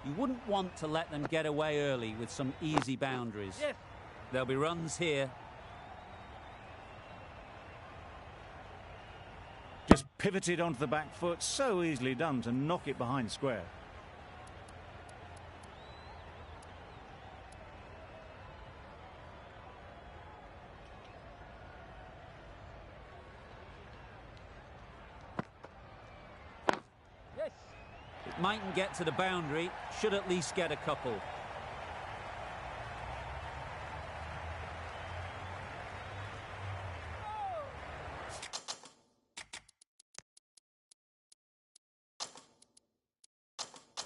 You wouldn't want to let them get away early with some easy boundaries. Yes. There'll be runs here. Just pivoted onto the back foot, so easily done to knock it behind square. Yes. It mightn't get to the boundary, should at least get a couple.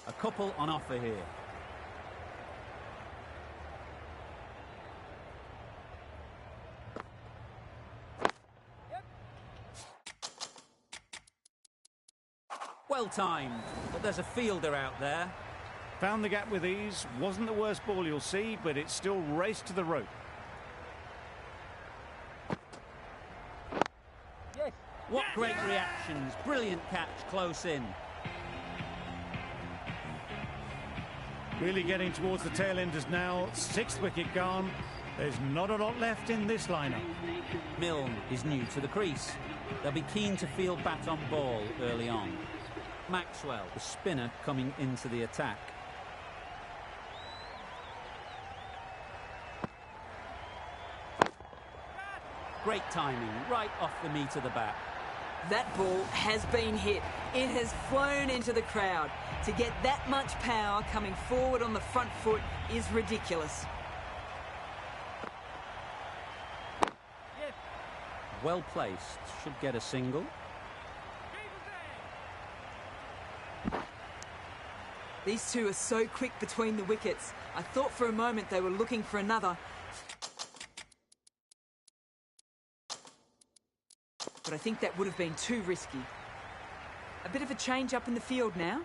A couple on offer here. Yep. Well timed, but there's a fielder out there. Found the gap with ease. Wasn't the worst ball you'll see, but it still raced to the rope. Yes. What great reactions. Brilliant catch close in. Really getting towards the tail enders now. 6th wicket gone. There's not a lot left in this lineup. Milne is new to the crease. They'll be keen to field bat on ball early on. Maxwell, the spinner, coming into the attack. Great timing, right off the meat of the bat. That ball has been hit. It has flown into the crowd. To get that much power coming forward on the front foot is ridiculous. Yes. Well placed, should get a single. These two are so quick between the wickets. I thought for a moment they were looking for another. But I think that would have been too risky. A bit of a change up in the field now.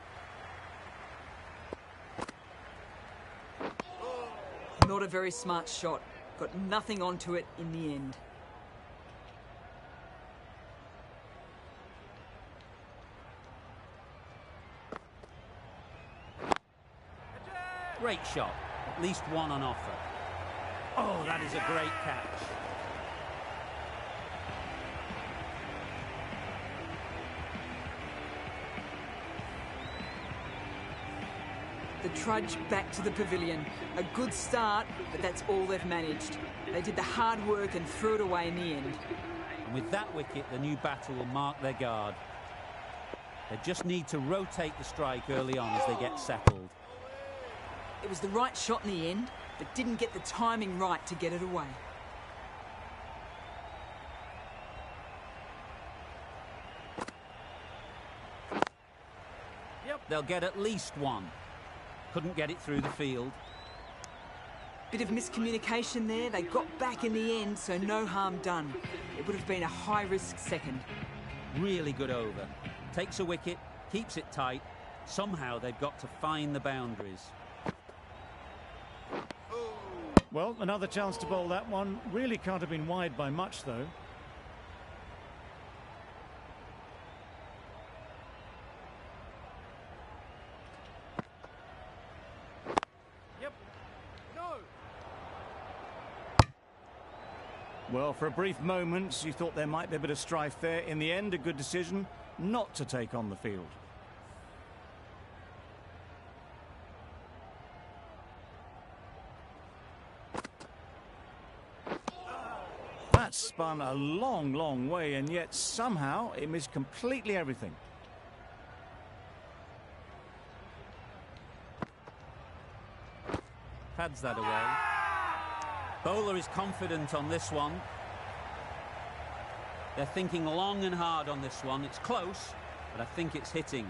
Not a very smart shot. Got nothing onto it in the end. Great shot, at least one on offer. Oh, that is a great catch. The trudge back to the pavilion. A good start, but that's all they've managed. They did the hard work and threw it away in the end. And with that wicket, the new batter will mark their guard. They just need to rotate the strike early on as they get settled. It was the right shot in the end, but didn't get the timing right to get it away. Yep. They'll get at least one. Couldn't get it through the field. Bit of miscommunication there. They got back in the end, so no harm done. It would have been a high-risk second. Really good over. Takes a wicket, keeps it tight. Somehow they've got to find the boundaries. Well, another chance to bowl that one. Really can't have been wide by much, though. Yep. No. Well, for a brief moment, you thought there might be a bit of strife there. In the end, a good decision not to take on the field. That spun a long, long way, and yet somehow it missed completely everything. Pads that away. Bowler is confident on this one. They're thinking long and hard on this one. It's close, but I think it's hitting.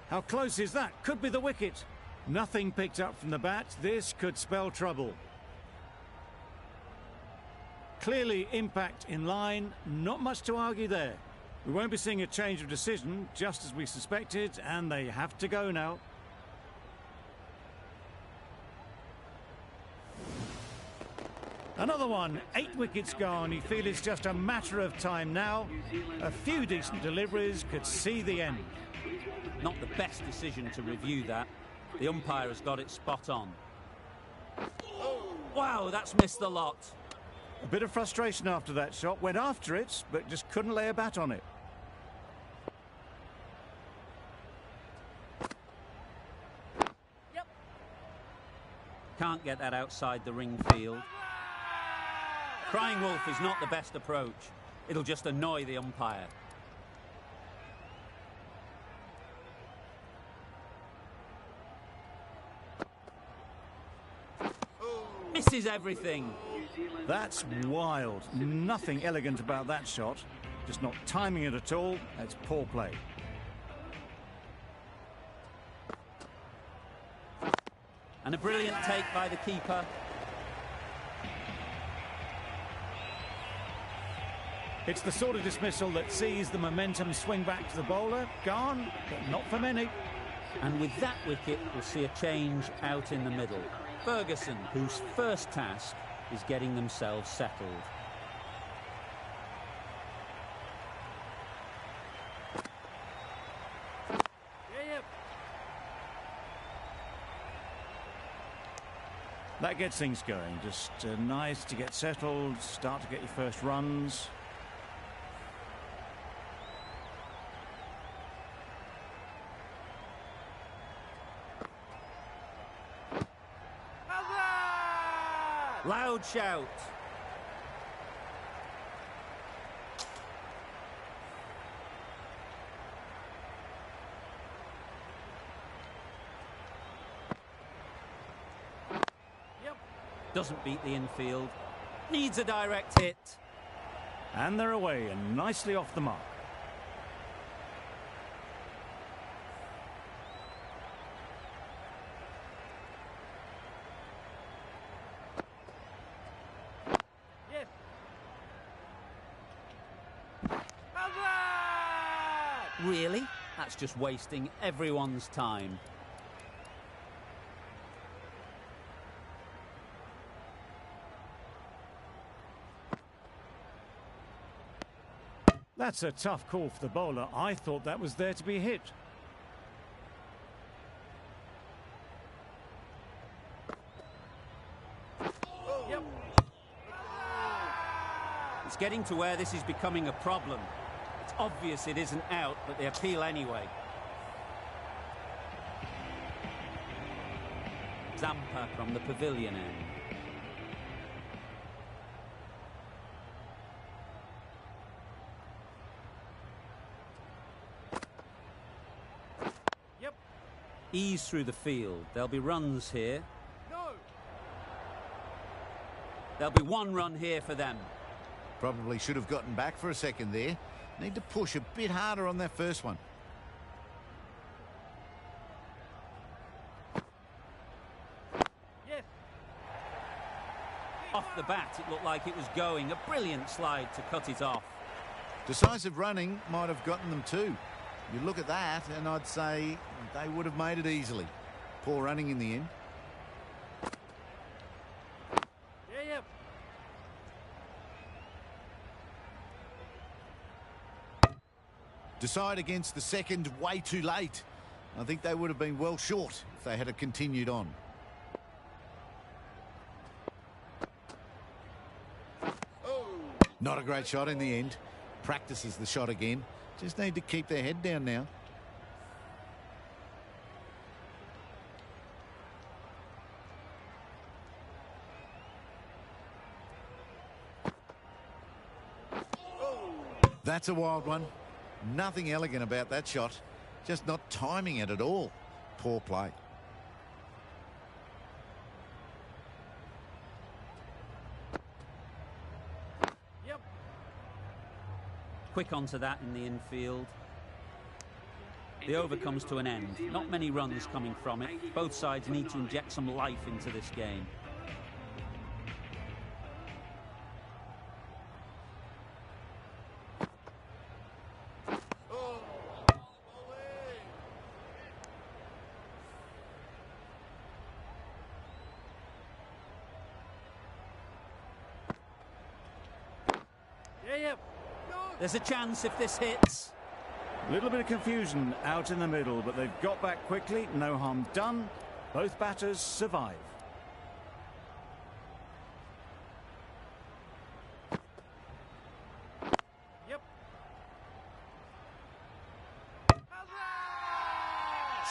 How close is that? Could be the wicket. Nothing picked up from the bat. This could spell trouble. Clearly impact in line. Not much to argue there. We won't be seeing a change of decision, just as we suspected, and they have to go now. Another one, 8 wickets gone. You feel it's just a matter of time now. A few decent deliveries could see the end. Not the best decision to review that. The umpire has got it spot on. Wow, that's missed the lot. A bit of frustration after that shot. Went after it, but just couldn't lay a bat on it. Yep. Can't get that outside the ring field. Crying wolf is not the best approach. It'll just annoy the umpire. Misses everything. That's wild. Nothing elegant about that shot. Just not timing it at all. That's poor play. And a brilliant take by the keeper. It's the sort of dismissal that sees the momentum swing back to the bowler. Gone, but not for many. And with that wicket, we'll see a change out in the middle. Ferguson, whose first task is getting themselves settled. Yep. That gets things going. Just nice to get settled, start to get your first runs. Loud shout. Yep. Doesn't beat the infield. Needs a direct hit. And they're away and nicely off the mark. Yes. Really? That's just wasting everyone's time. That's a tough call for the bowler. I thought that was there to be hit. Yep. It's getting to where this is becoming a problem. It's obvious it isn't out, but they appeal anyway. Zampa from the pavilion end. Yep. Ease through the field. There'll be runs here. No. There'll be one run here for them. Probably should have gotten back for a second there. Need to push a bit harder on that first one. Yes. Off the bat, it looked like it was going. A brilliant slide to cut it off. Decisive running might have gotten them too. You look at that and I'd say they would have made it easily. Poor running in the end. Yep. Decide against the second way too late. I think they would have been well short if they had continued on. Not a great shot in the end. Practices the shot again. Just need to keep their head down now. That's a wild one. Nothing elegant about that shot. Just not timing it at all. Poor play. Yep. Quick onto that in the infield. The over comes to an end. Not many runs coming from it. Both sides need to inject some life into this game. yep. There's a chance if this hits. A little bit of confusion out in the middle, but they've got back quickly. No harm done. Both batters survive. Yep.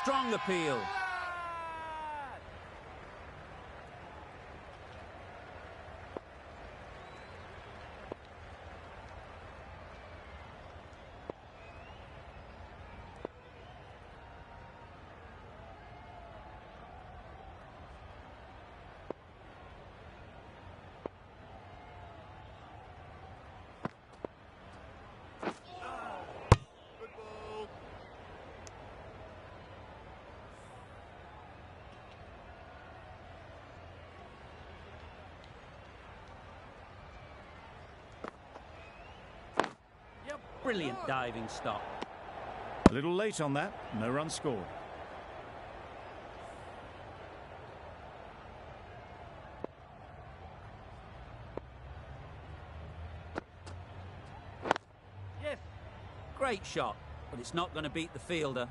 Strong appeal. Brilliant diving stop. A little late on that. No run scored. Yes. Great shot, but it's not going to beat the fielder.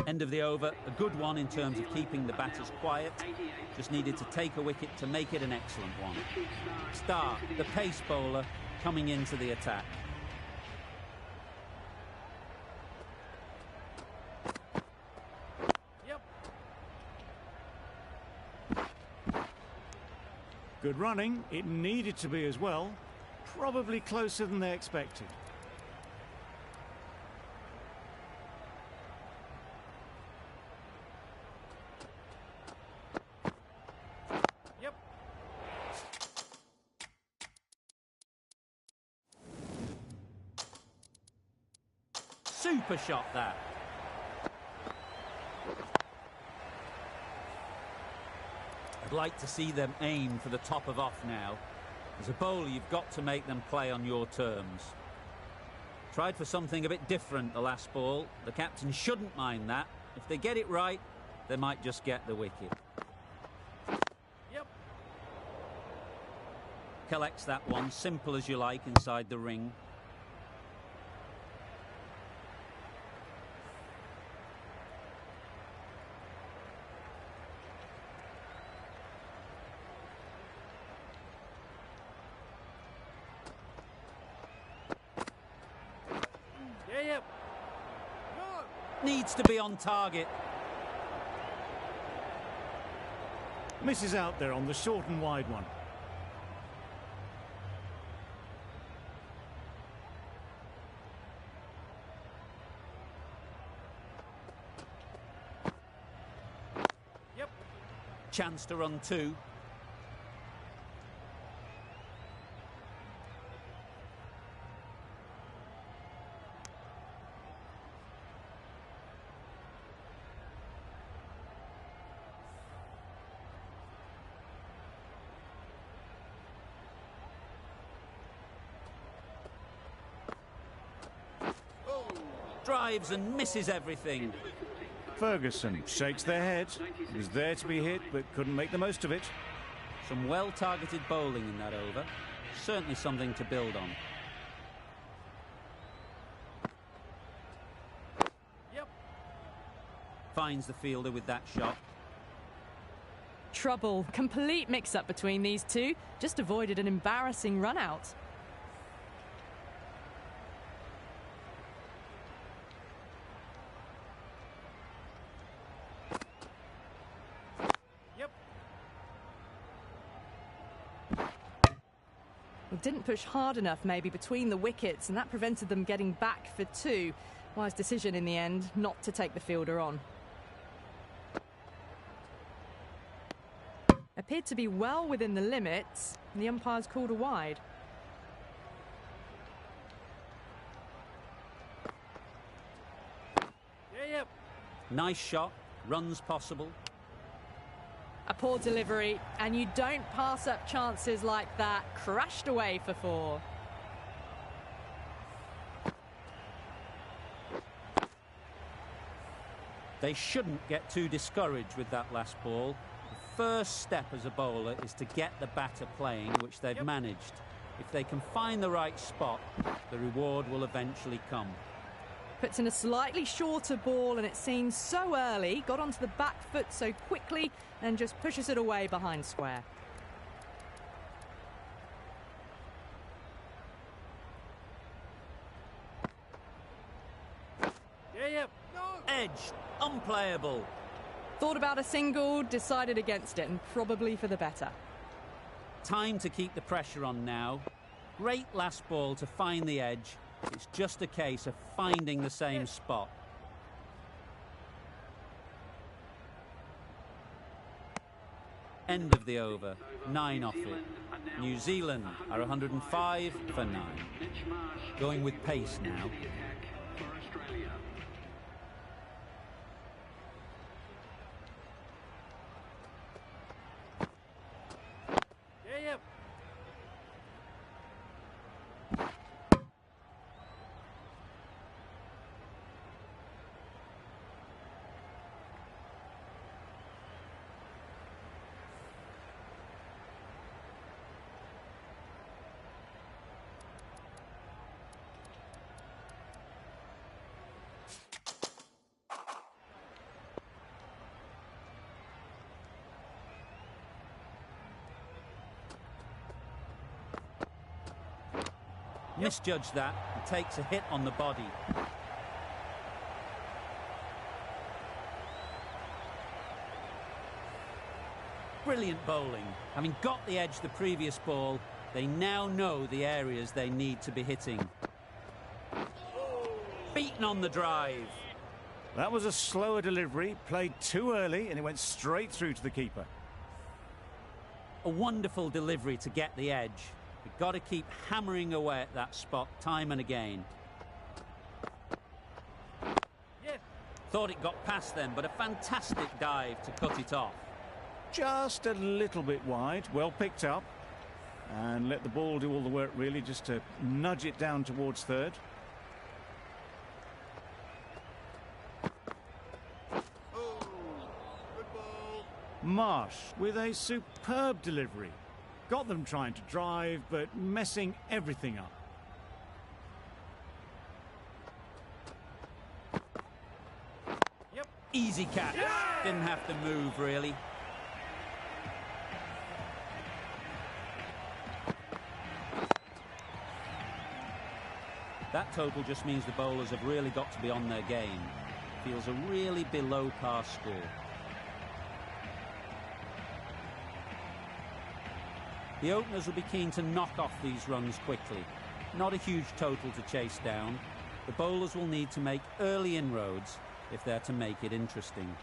End of the over, a good one in terms of keeping the batters quiet. Just needed to take a wicket to make it an excellent one. Stark, the pace bowler, coming into the attack. Yep. Good running. It needed to be as well. Probably closer than they expected. Super shot that. I'd like to see them aim for the top of off now. As a bowler, you've got to make them play on your terms. Tried for something a bit different the last ball. The captain shouldn't mind that. If they get it right, they might just get the wicket. Yep. Collects that one, simple as you like, inside the ring. Yep. Needs to be on target. Misses out there on the short and wide one. Yep. Chance to run two. Drives and misses everything. Ferguson shakes their head. He was there to be hit, but couldn't make the most of it. Some well-targeted bowling in that over. Certainly something to build on. Yep. Finds the fielder with that shot. Trouble. Complete mix-up between these two. Just avoided an embarrassing run-out. Didn't push hard enough maybe between the wickets, and that prevented them getting back for two. Wise decision in the end not to take the fielder on. Appeared to be well within the limits, and the umpires called a wide. Yep. Nice shot, runs possible. A poor delivery, and you don't pass up chances like that. Crashed away for four. They shouldn't get too discouraged with that last ball. The first step as a bowler is to get the batter playing, which they've managed. If they can find the right spot, the reward will eventually come. Puts in a slightly shorter ball, and it seems so early. Got onto the back foot so quickly and just pushes it away behind square. Yep. Edge, unplayable. Thought about a single, decided against it, and probably for the better. Time to keep the pressure on now. Great last ball to find the edge. It's just a case of finding the same spot. End of the over, 9 off it. New Zealand are 105 for 9. Going with pace now. Yep. Misjudged that and takes a hit on the body. Brilliant bowling. Having got the edge the previous ball, they now know the areas they need to be hitting. Beaten on the drive. That was a slower delivery, played too early, and it went straight through to the keeper. A wonderful delivery to get the edge. We've got to keep hammering away at that spot time and again. Yes. Thought it got past them, but a fantastic dive to cut it off. Just a little bit wide, well picked up. And let the ball do all the work, really, just to nudge it down towards third. Marsh with a superb delivery. Got them trying to drive, but messing everything up. Yep. Easy catch. Didn't have to move, really. That total just means the bowlers have really got to be on their game. Feels a really below par score. The openers will be keen to knock off these runs quickly. Not a huge total to chase down. The bowlers will need to make early inroads if they're to make it interesting.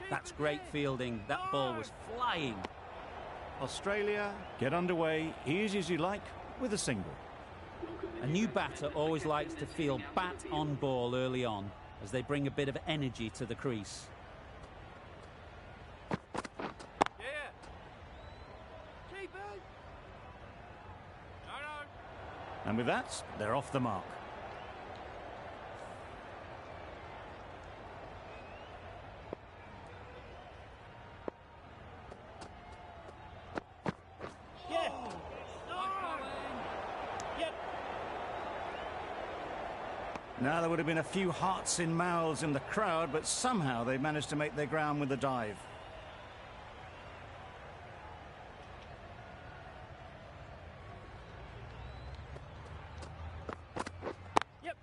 That's great fielding. That ball was flying. Australia get underway, easy as you like, with a single. A new batter always likes to feel bat on ball early on as they bring a bit of energy to the crease. Yeah. Keep it. No. And with that, they're off the mark. Now, there would have been a few hearts in mouths in the crowd, but somehow they managed to make their ground with a dive. Yep.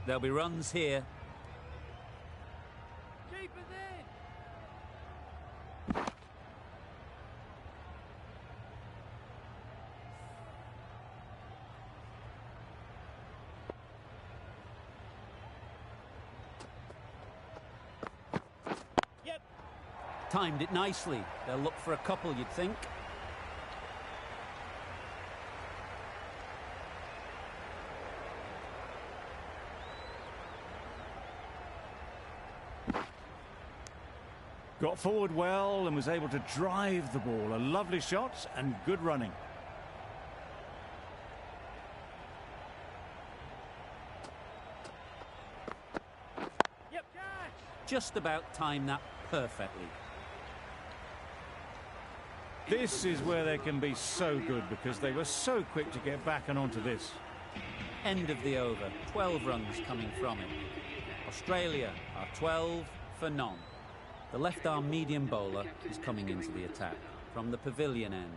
There'll be runs here. Keep it in. Yep. Timed it nicely. They'll look for a couple, you'd think. Got forward well and was able to drive the ball. A lovely shot and good running. Yep. Catch. Just about timed that perfectly. This is where they can be so good because they were so quick to get back and onto this. End of the over. 12 runs coming from it. Australia are 12 for none. The left-arm medium bowler is coming into the attack from the pavilion end.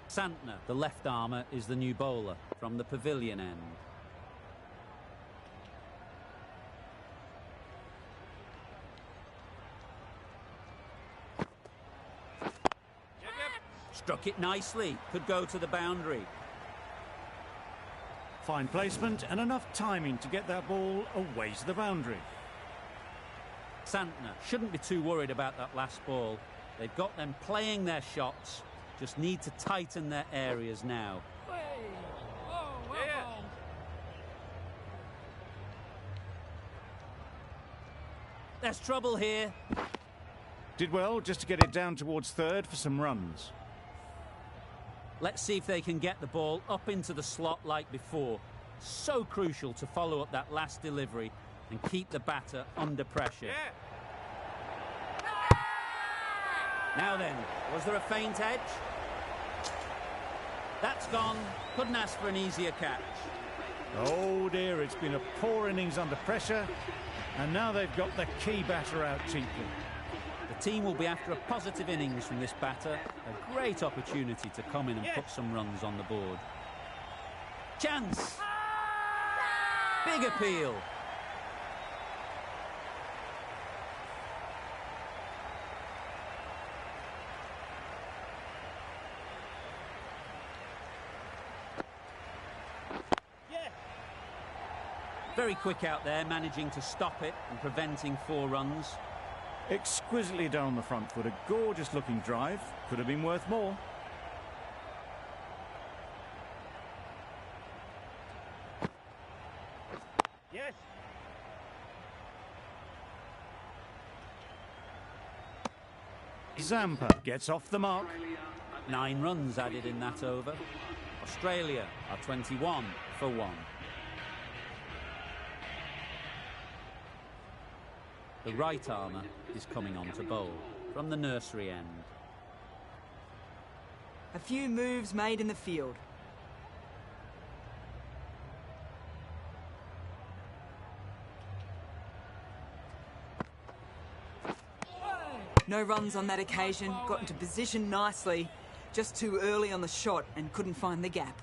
Santner, the left-armer, is the new bowler from the pavilion end. Struck it nicely. Could go to the boundary. Fine placement and enough timing to get that ball away to the boundary. Santner shouldn't be too worried about that last ball. They've got them playing their shots. Just need to tighten their areas now. Way. Oh, well bowled. There's trouble here. Did well just to get it down towards third for some runs. Let's see if they can get the ball up into the slot like before. So crucial to follow up that last delivery and keep the batter under pressure. Yeah. Now then, was there a feint edge? That's gone. Couldn't ask for an easier catch. Oh dear, it's been a poor innings under pressure, and now they've got the key batter out cheaply. The team will be after a positive innings from this batter. A great opportunity to come in and put some runs on the board. Chance! Big appeal. Very quick out there, managing to stop it and preventing 4 runs. Exquisitely done on the front foot. A gorgeous looking drive. Could have been worth more. Yes. Zampa gets off the mark. 9 runs added in that over. Australia are 21 for 1. The right armer is coming on to bowl from the nursery end. A few moves made in the field. No runs on that occasion, got into position nicely, just too early on the shot and couldn't find the gap.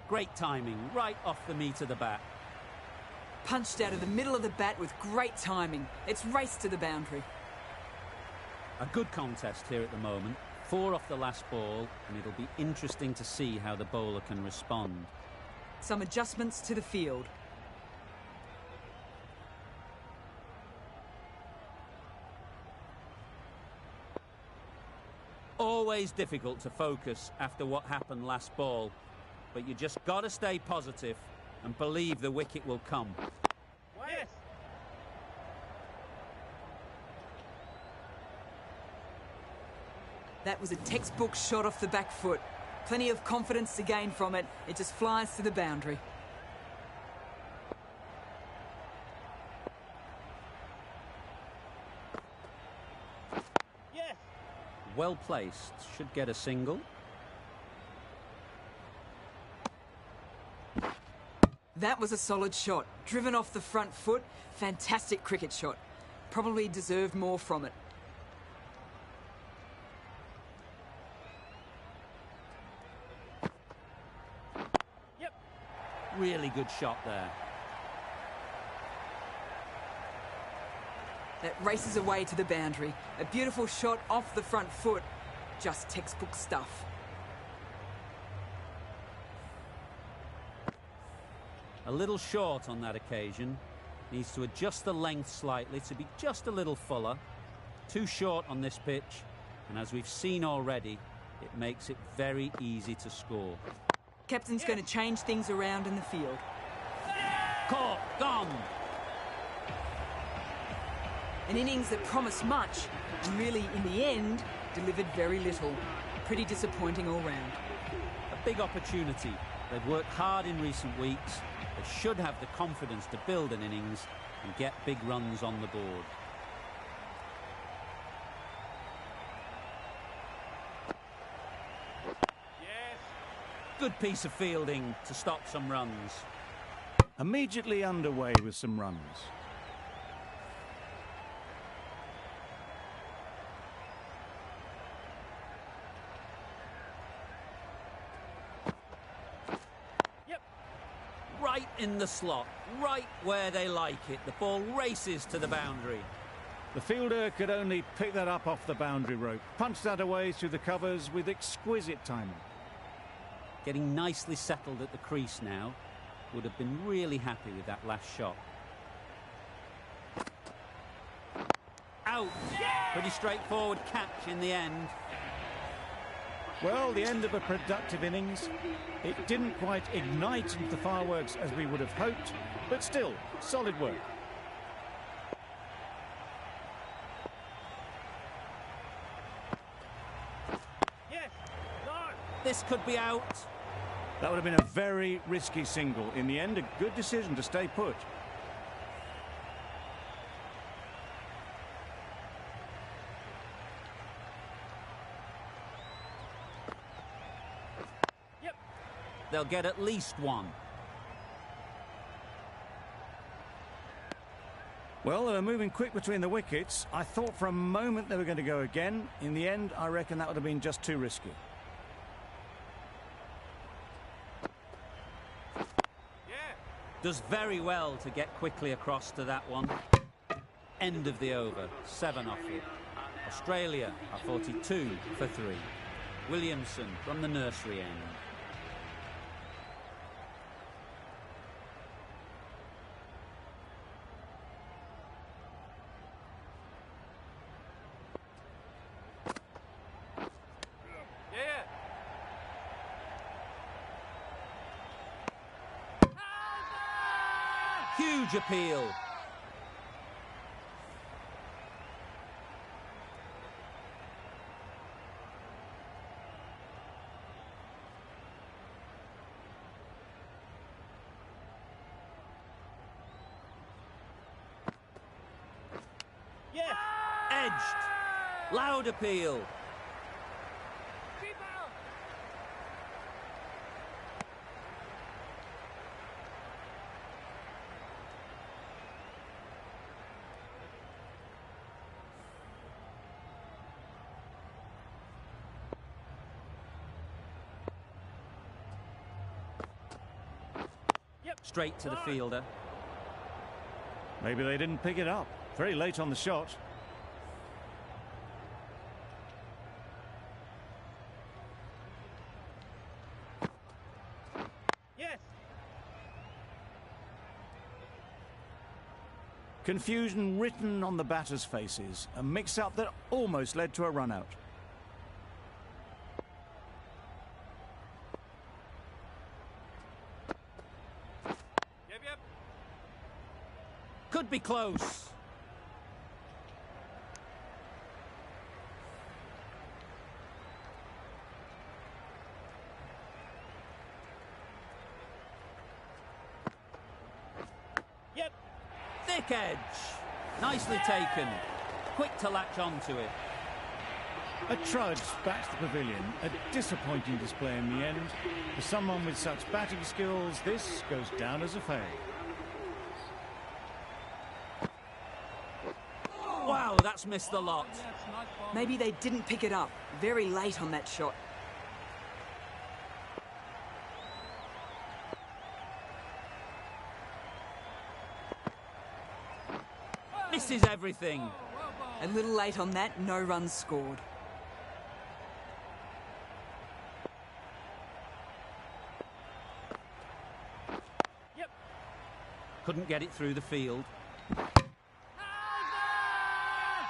Great timing, right off the meat of the bat. Punched out of the middle of the bat with great timing. It's raced to the boundary. A good contest here at the moment. 4 off the last ball, and it'll be interesting to see how the bowler can respond. Some adjustments to the field. Always difficult to focus after what happened last ball, but you just got to stay positive and believe the wicket will come. Yes. That was a textbook shot off the back foot. Plenty of confidence to gain from it. It just flies to the boundary. Yes. Well placed, should get a single. That was a solid shot. Driven off the front foot. Fantastic cricket shot. Probably deserved more from it. Yep. Really good shot there. That races away to the boundary. A beautiful shot off the front foot. Just textbook stuff. A little short on that occasion. Needs to adjust the length slightly to be just a little fuller. Too short on this pitch, and as we've seen already, it makes it very easy to score. Captain's going to change things around in the field. Caught, gone. An innings that promised much, and really, in the end, delivered very little. Pretty disappointing all round. A big opportunity. They've worked hard in recent weeks. They should have the confidence to build an innings and get big runs on the board. Yes. Good piece of fielding to stop some runs. Immediately underway with some runs. Right in the slot, right where they like it. The ball races to the boundary. The fielder could only pick that up off the boundary rope. Punched that away through the covers with exquisite timing. Getting nicely settled at the crease now. Would have been really happy with that last shot. Out! Pretty straightforward catch in the end. Well, the end of a productive innings. It didn't quite ignite into the fireworks as we would have hoped, but still, solid work. Yes. No. This could be out. That would have been a very risky single. In the end, a good decision to stay put. They'll get at least one. Well, they were moving quick between the wickets. I thought for a moment they were going to go again. In the end, I reckon that would have been just too risky. Yeah. Does very well to get quickly across to that one. End of the over, 7 off it. Australia are 42 for 3. Williamson from the nursery end. Huge appeal. Yeah. Edged. Loud appeal. Straight to the fielder. Maybe they didn't pick it up. Very late on the shot. Yes. Confusion written on the batters' faces. A mix-up that almost led to a run-out. Could be close. Yep. Thick edge. Nicely taken. Quick to latch onto it. A trudge back to the pavilion. A disappointing display in the end. For someone with such batting skills, this goes down as a fail. Wow, that's missed the lot. Maybe they didn't pick it up. Very late on that shot. Misses everything. A little late on that, no runs scored. Yep. Couldn't get it through the field.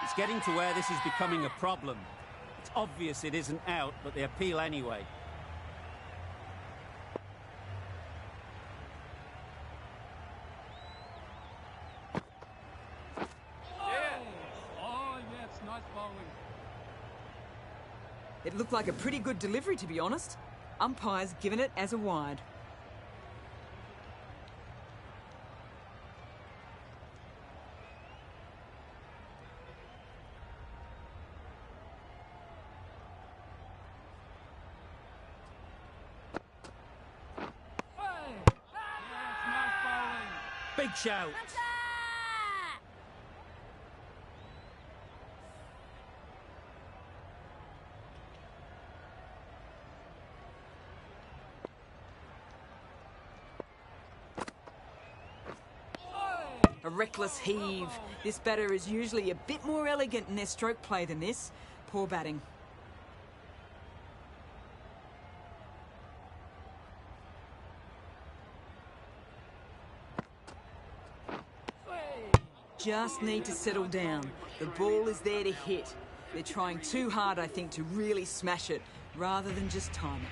It's getting to where this is becoming a problem. It's obvious it isn't out, but they appeal anyway. It looked like a pretty good delivery, to be honest. Umpire's given it as a wide. Big shout. A reckless heave. This batter is usually a bit more elegant in their stroke play than this. Poor batting. Just need to settle down. The ball is there to hit. They're trying too hard, I think, to really smash it, rather than just time it.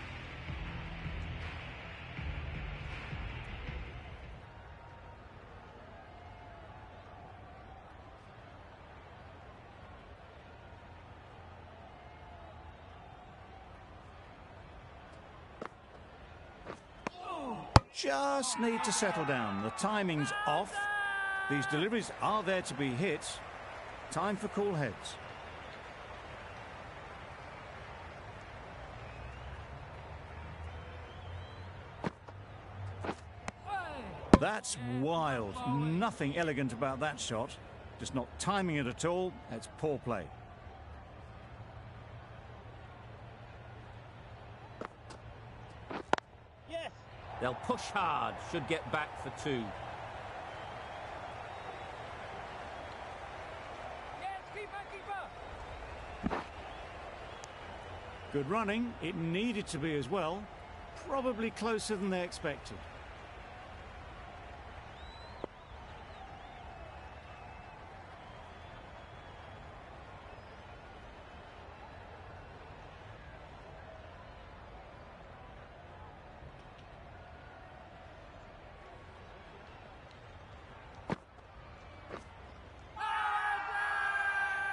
Just need to settle down. The timing's off. These deliveries are there to be hit. Time for cool heads. That's wild. Nothing elegant about that shot. Just not timing it at all. That's poor play. Yes. They'll push hard. Should get back for two. Yes, keeper. Good running. It needed to be as well. Probably closer than they expected.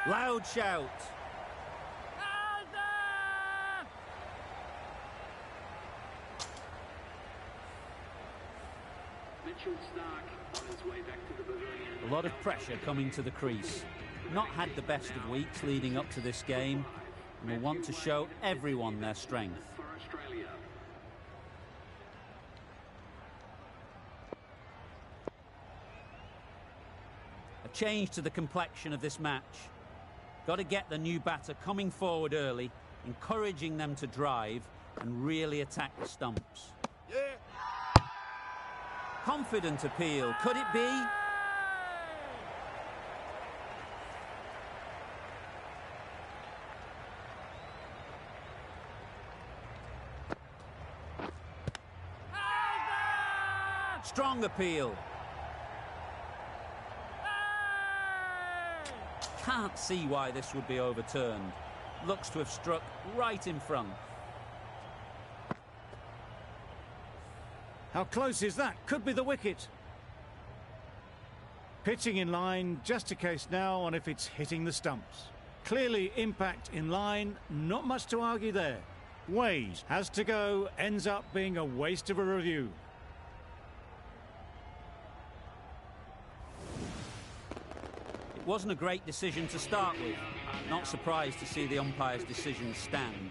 Loud shout. A lot of pressure coming to the crease. Not had the best of weeks leading up to this game, and will want to show everyone their strength. A change to the complexion of this match. Got to get the new batter coming forward early, encouraging them to drive and really attack the stumps. Yeah. Confident appeal, could it be? Strong appeal. Can't see why this would be overturned. Looks to have struck right in front. How close is that? Could be the wicket. Pitching in line, just a case now on if it's hitting the stumps. Clearly impact in line, not much to argue there. Wade has to go, ends up being a waste of a review. It wasn't a great decision to start with. Not surprised to see the umpire's decision stand.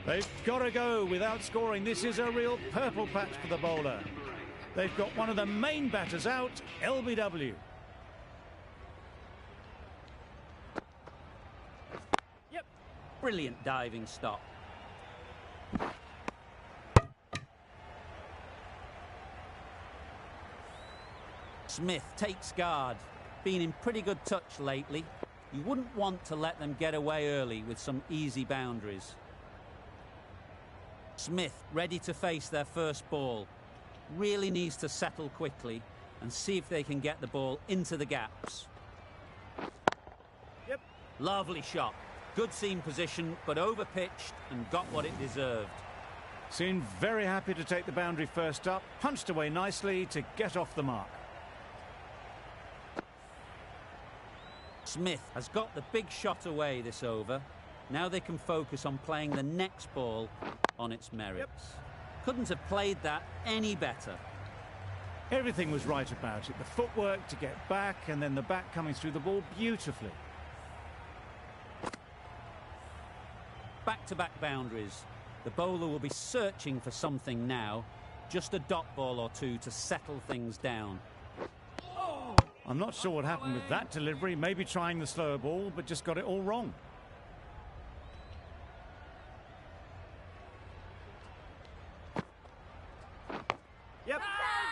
They've got to go without scoring. This is a real purple patch for the bowler. They've got one of the main batters out, LBW. Yep. Brilliant diving stop. Smith takes guard. Been in pretty good touch lately. You wouldn't want to let them get away early with some easy boundaries. Smith ready to face their first ball. Really needs to settle quickly and see if they can get the ball into the gaps. Yep. Lovely shot. Good seam position, but over-pitched and got what it deserved. Seemed very happy to take the boundary first up. Punched away nicely to get off the mark. Smith has got the big shot away this over. Now they can focus on playing the next ball on its merits. Yep. Couldn't have played that any better. Everything was right about it. The footwork to get back and then the bat coming through the ball beautifully. Back-to-back boundaries. The bowler will be searching for something now. Just a dot ball or two to settle things down. I'm not sure what happened with that delivery. Maybe trying the slower ball, but just got it all wrong. Yep.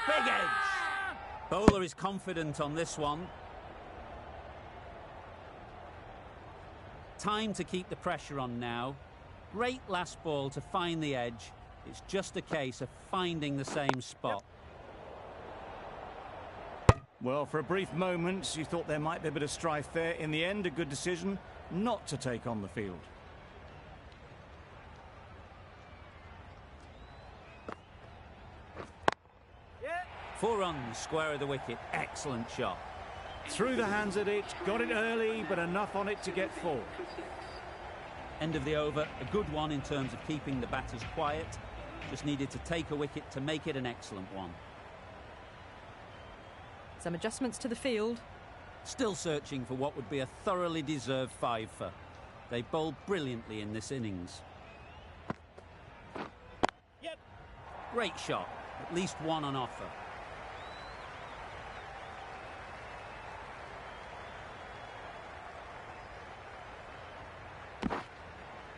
Big edge. Bowler is confident on this one. Time to keep the pressure on now. Great last ball to find the edge. It's just a case of finding the same spot. Yep. Well, for a brief moment, you thought there might be a bit of strife there. In the end, a good decision not to take on the field. Yeah. 4 runs, square of the wicket. Excellent shot. Through the hands at it, got it early, but enough on it to get 4. End of the over. A good one in terms of keeping the batters quiet. Just needed to take a wicket to make it an excellent one. Some adjustments to the field. Still searching for what would be a thoroughly deserved 5-for. They bowled brilliantly in this innings. Yep. Great shot. At least one on offer.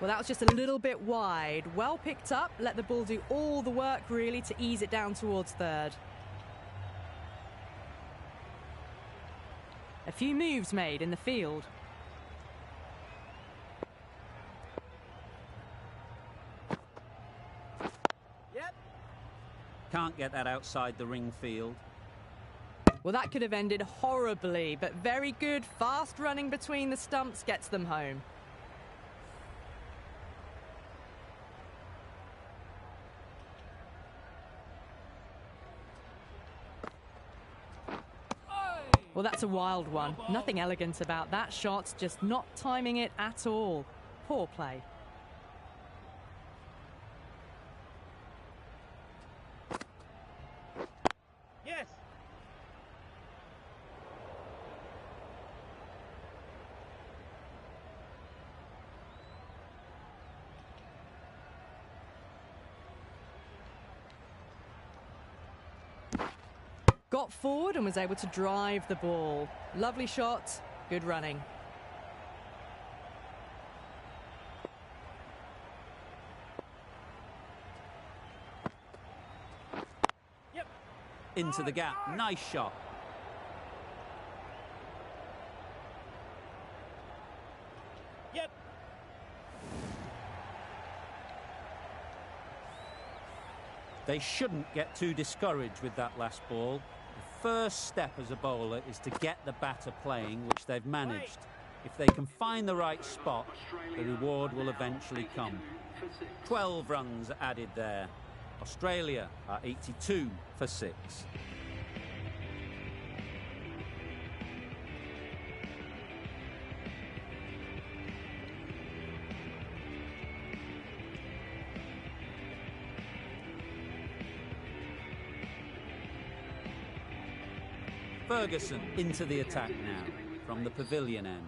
Well, that was just a little bit wide. Well picked up. Let the ball do all the work, really, to ease it down towards third. A few moves made in the field. Yep. Can't get that outside the ring field. Well, that could have ended horribly, but very good. Fast running between the stumps gets them home. Well, that's a wild one. Nothing elegant about that shot, just not timing it at all. Poor play. Yes. Got forward and was able to drive the ball. Lovely shot, good running. Yep. Into the gap. Nice shot. Yep. They shouldn't get too discouraged with that last ball. The first step as a bowler is to get the batter playing, which they've managed. If they can find the right spot, the reward will eventually come. 12 runs added there. Australia are 82 for 6. Ferguson into the attack now from the pavilion end.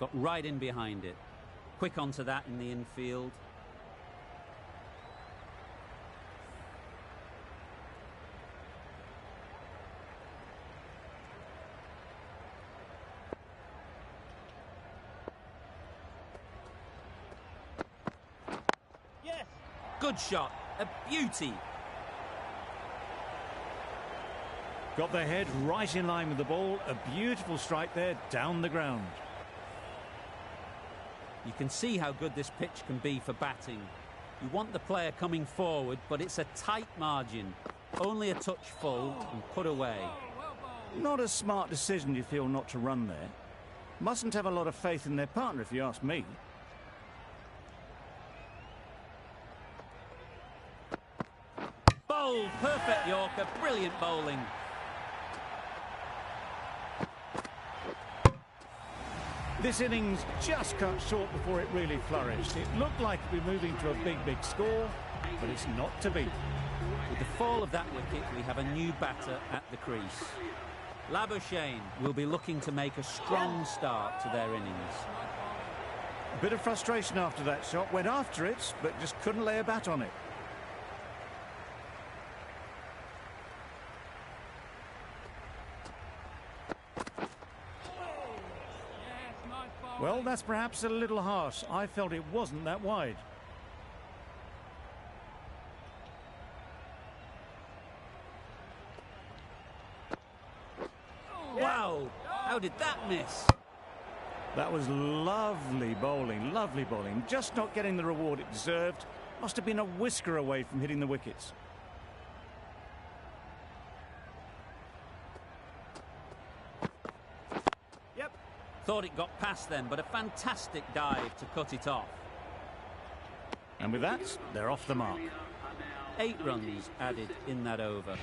Got right in behind it. Quick onto that in the infield. Yes. Good shot. A beauty. Got their head right in line with the ball. A beautiful strike there down the ground. You can see how good this pitch can be for batting. You want the player coming forward, but it's a tight margin. Only a touch full and put away. Not a smart decision, you feel, not to run there. Mustn't have a lot of faith in their partner, if you ask me. Bowled, perfect Yorker, brilliant bowling. This innings just cut short before it really flourished. It looked like it'd be moving to a big score, but it's not to be. With the fall of that wicket, we have a new batter at the crease. Labuschagne will be looking to make a strong start to their innings. A bit of frustration after that shot. Went after it, but just couldn't lay a bat on it. Well, that's perhaps a little harsh. I felt it wasn't that wide. Wow, how did that miss? That was lovely bowling, lovely bowling. Just not getting the reward it deserved. Must have been a whisker away from hitting the wickets. Thought it got past them, but a fantastic dive to cut it off. And with that, they're off the mark. 8 runs added in that over.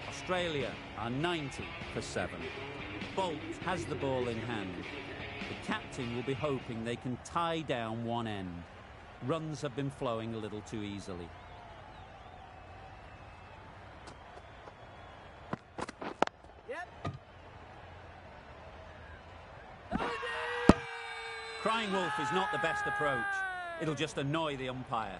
Australia are 90 for 7. Bolt has the ball in hand. The captain will be hoping they can tie down one end. Runs have been flowing a little too easily. Crying wolf is not the best approach. It'll just annoy the umpire.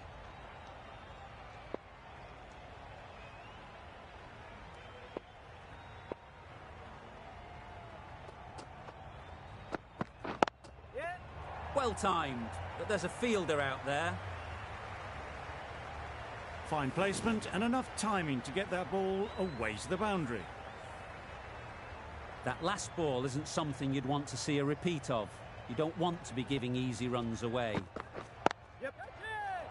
Well timed, but there's a fielder out there. Fine placement and enough timing to get that ball away to the boundary. That last ball isn't something you'd want to see a repeat of. You don't want to be giving easy runs away.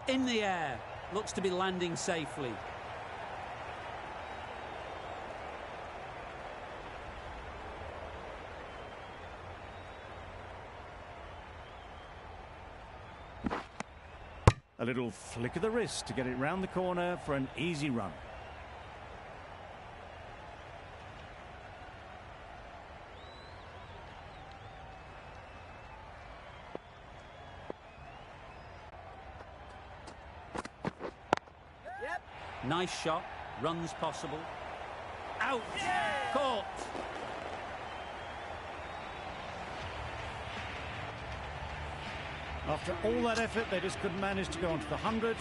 In the air. Looks to be landing safely. A little flick of the wrist to get it round the corner for an easy run. Nice shot, runs possible. Out! Caught! After all that effort, they just couldn't manage to go onto the 100.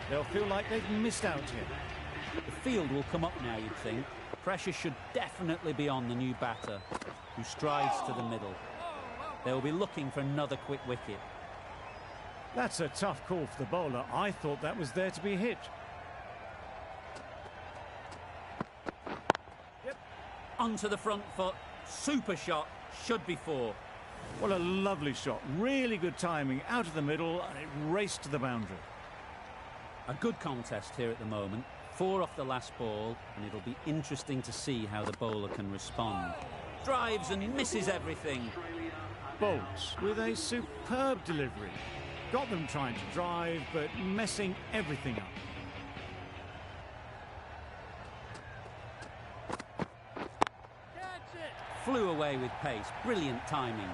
They'll feel like they've missed out here. The field will come up now, you'd think. Pressure should definitely be on the new batter, who strides to the middle. They'll be looking for another quick wicket. That's a tough call for the bowler. I thought that was there to be hit. Onto the front foot, super shot, should be 4. What a lovely shot, really good timing, out of the middle, and it raced to the boundary. A good contest here at the moment, 4 off the last ball, and it'll be interesting to see how the bowler can respond. Drives and misses everything. Bolts with a superb delivery. Got them trying to drive, but messing everything up. Flew away with pace, brilliant timing.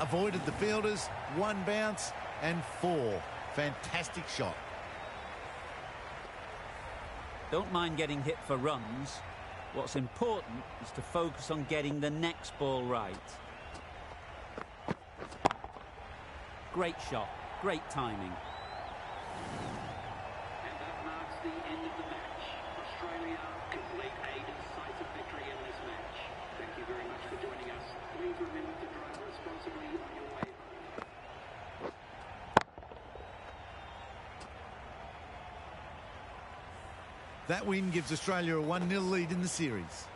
Avoided the fielders, 1 bounce and 4. Fantastic shot. Don't mind getting hit for runs. What's important is to focus on getting the next ball right. Great shot, great timing. And that marks the end of the match. Australia complete a decisive victory in this match. Thank you very much for joining us. Please remember to drive responsibly on your way home. That win gives Australia a 1-0 lead in the series.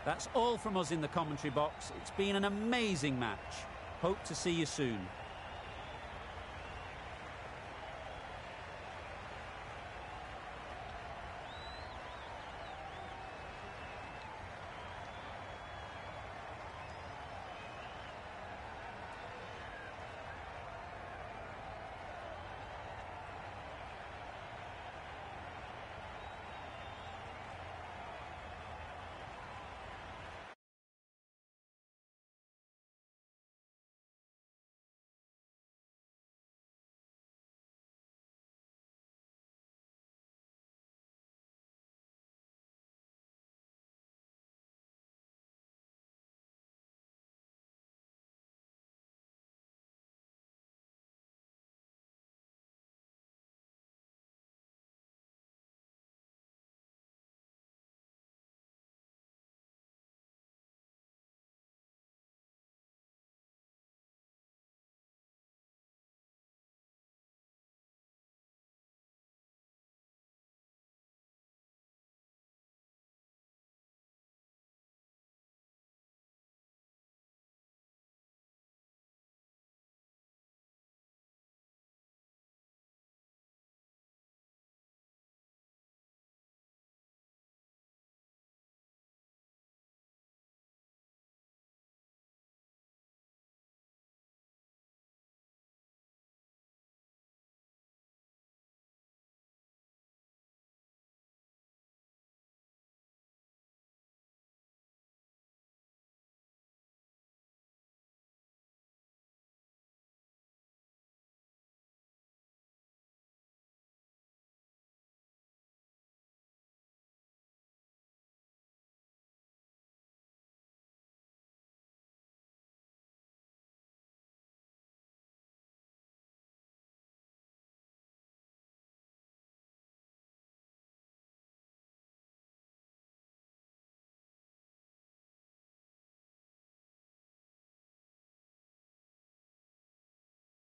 That's all from us in the commentary box. It's been an amazing match. Hope to see you soon.